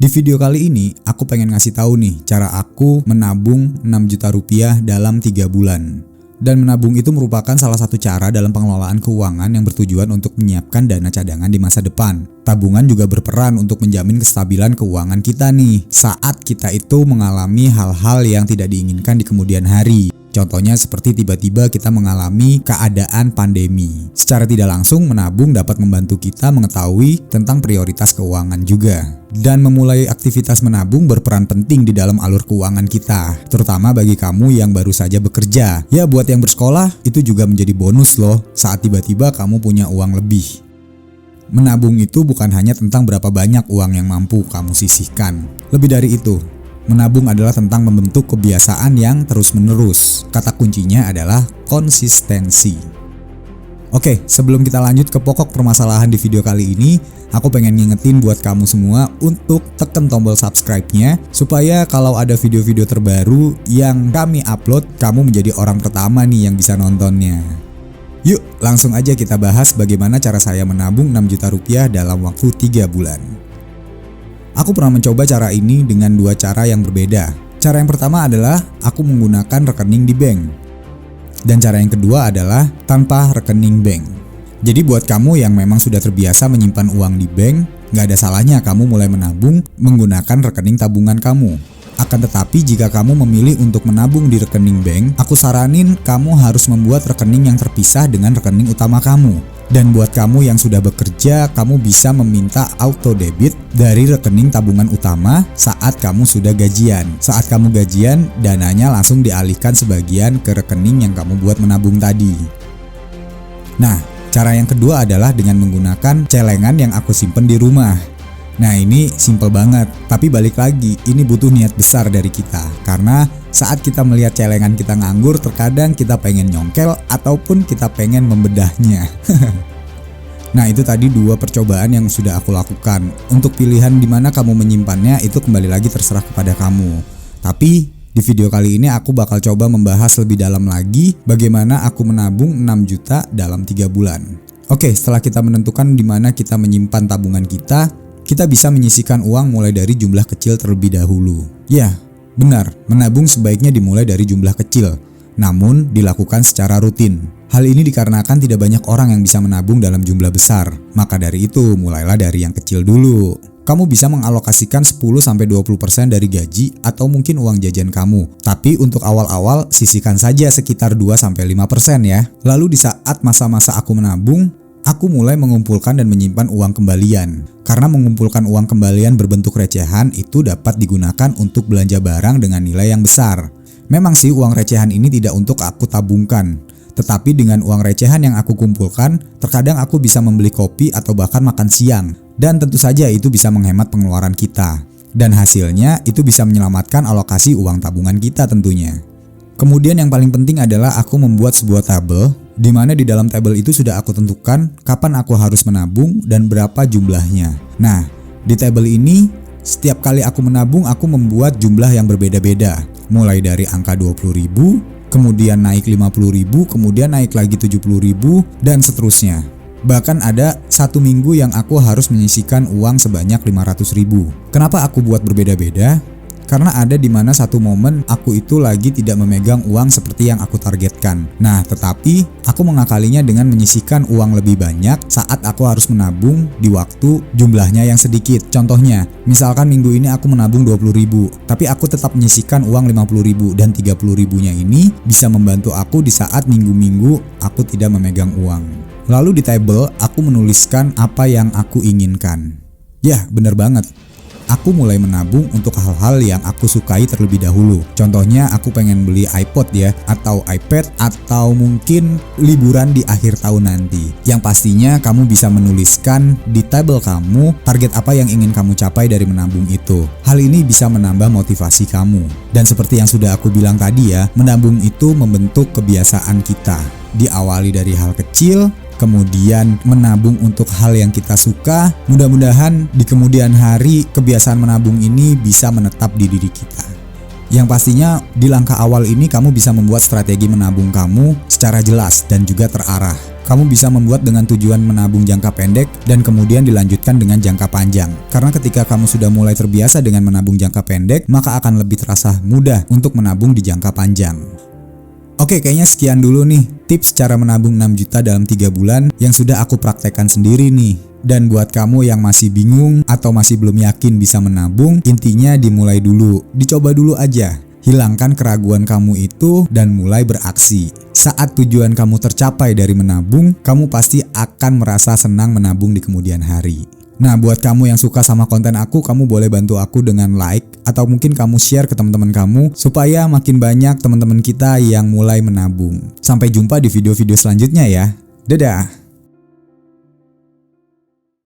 Di video kali ini, aku pengen ngasih tahu nih cara aku menabung 6 juta rupiah dalam 3 bulan. Dan menabung itu merupakan salah satu cara dalam pengelolaan keuangan yang bertujuan untuk menyiapkan dana cadangan di masa depan. Tabungan juga berperan untuk menjamin kestabilan keuangan kita nih, saat kita itu mengalami hal-hal yang tidak diinginkan di kemudian hari. Contohnya seperti tiba-tiba kita mengalami keadaan pandemi. Secara tidak langsung, menabung dapat membantu kita mengetahui tentang prioritas keuangan juga. Dan memulai aktivitas menabung berperan penting di dalam alur keuangan kita, terutama bagi kamu yang baru saja bekerja. Ya, buat yang bersekolah, itu juga menjadi bonus loh saat tiba-tiba kamu punya uang lebih. Menabung itu bukan hanya tentang berapa banyak uang yang mampu kamu sisihkan. Lebih dari itu, menabung adalah tentang membentuk kebiasaan yang terus-menerus. Kata kuncinya adalah konsistensi. Oke, sebelum kita lanjut ke pokok permasalahan di video kali ini, aku pengen ngingetin buat kamu semua untuk tekan tombol subscribe-nya supaya kalau ada video-video terbaru yang kami upload, kamu menjadi orang pertama nih yang bisa nontonnya. Yuk, langsung aja kita bahas bagaimana cara saya menabung 6 juta rupiah dalam waktu 3 bulan. Aku pernah mencoba cara ini dengan 2 cara yang berbeda. Cara yang pertama adalah aku menggunakan rekening di bank. Dan cara yang kedua adalah tanpa rekening bank. Jadi buat kamu yang memang sudah terbiasa menyimpan uang di bank, gak ada salahnya kamu mulai menabung menggunakan rekening tabungan kamu. Akan tetapi jika kamu memilih untuk menabung di rekening bank, aku saranin kamu harus membuat rekening yang terpisah dengan rekening utama kamu. Dan buat kamu yang sudah bekerja, kamu bisa meminta auto debit dari rekening tabungan utama saat kamu sudah gajian. Saat kamu gajian, dananya langsung dialihkan sebagian ke rekening yang kamu buat menabung tadi. Nah, cara yang kedua adalah dengan menggunakan celengan yang aku simpen di rumah. Nah, ini simple banget, tapi balik lagi, ini butuh niat besar dari kita. Karena saat kita melihat celengan kita nganggur, terkadang kita pengen nyongkel ataupun kita pengen membedahnya. Nah, itu tadi 2 percobaan yang sudah aku lakukan. Untuk pilihan di mana kamu menyimpannya itu kembali lagi terserah kepada kamu. Tapi di video kali ini aku bakal coba membahas lebih dalam lagi bagaimana aku menabung 6 juta dalam 3 bulan. Oke, setelah kita menentukan di mana kita menyimpan tabungan kita bisa menyisihkan uang mulai dari jumlah kecil terlebih dahulu. Ya, benar, menabung sebaiknya dimulai dari jumlah kecil, namun dilakukan secara rutin. Hal ini dikarenakan tidak banyak orang yang bisa menabung dalam jumlah besar, maka dari itu mulailah dari yang kecil dulu. Kamu bisa mengalokasikan 10-20% dari gaji atau mungkin uang jajan kamu. Tapi untuk awal-awal sisihkan saja sekitar 2-5% ya. Lalu di saat masa-masa aku menabung, aku mulai mengumpulkan dan menyimpan uang kembalian. Karena mengumpulkan uang kembalian berbentuk recehan itu dapat digunakan untuk belanja barang dengan nilai yang besar. Memang sih uang recehan ini tidak untuk aku tabungkan. Tetapi dengan uang recehan yang aku kumpulkan, terkadang aku bisa membeli kopi atau bahkan makan siang. Dan tentu saja itu bisa menghemat pengeluaran kita. Dan hasilnya itu bisa menyelamatkan alokasi uang tabungan kita tentunya. Kemudian yang paling penting adalah aku membuat sebuah tabel di mana di dalam tabel itu sudah aku tentukan kapan aku harus menabung dan berapa jumlahnya. Nah, di tabel ini setiap kali aku menabung aku membuat jumlah yang berbeda-beda. Mulai dari angka 20.000, kemudian naik 50.000, kemudian naik lagi 70.000 dan seterusnya. Bahkan ada 1 minggu yang aku harus menyisihkan uang sebanyak 500.000. Kenapa aku buat berbeda-beda? Karena ada di mana satu momen aku itu lagi tidak memegang uang seperti yang aku targetkan. Nah, tetapi aku mengakalinya dengan menyisihkan uang lebih banyak saat aku harus menabung di waktu jumlahnya yang sedikit. Contohnya, misalkan minggu ini aku menabung 20.000, tapi aku tetap menyisihkan uang 50.000 dan 30.000-nya ini bisa membantu aku di saat minggu-minggu aku tidak memegang uang. Lalu di table aku menuliskan apa yang aku inginkan. Ya, bener banget. Aku mulai menabung untuk hal-hal yang aku sukai terlebih dahulu. Contohnya aku pengen beli iPod ya, atau iPad, atau mungkin liburan di akhir tahun nanti. Yang pastinya kamu bisa menuliskan di tabel kamu target apa yang ingin kamu capai dari menabung itu. Hal ini bisa menambah motivasi kamu. Dan seperti yang sudah aku bilang tadi ya, menabung itu membentuk kebiasaan kita. Diawali dari hal kecil, kemudian menabung untuk hal yang kita suka. Mudah-mudahan di kemudian hari kebiasaan menabung ini bisa menetap di diri kita. Yang pastinya di langkah awal ini kamu bisa membuat strategi menabung kamu secara jelas dan juga terarah. kamu bisa membuat dengan tujuan menabung jangka pendek dan kemudian dilanjutkan dengan jangka panjang. Karena ketika kamu sudah mulai terbiasa dengan menabung jangka pendek, maka akan lebih terasa mudah untuk menabung di jangka panjang. Oke, kayaknya sekian dulu nih tips cara menabung 6 juta dalam 3 bulan yang sudah aku praktekkan sendiri nih. Dan buat kamu yang masih bingung atau masih belum yakin bisa menabung, intinya dimulai dulu, dicoba dulu aja. Hilangkan keraguan kamu itu dan mulai beraksi. Saat tujuan kamu tercapai dari menabung, kamu pasti akan merasa senang menabung di kemudian hari. Nah, buat kamu yang suka sama konten aku, kamu boleh bantu aku dengan like atau mungkin kamu share ke teman-teman kamu supaya makin banyak teman-teman kita yang mulai menabung. Sampai jumpa di video-video selanjutnya ya. Dadah.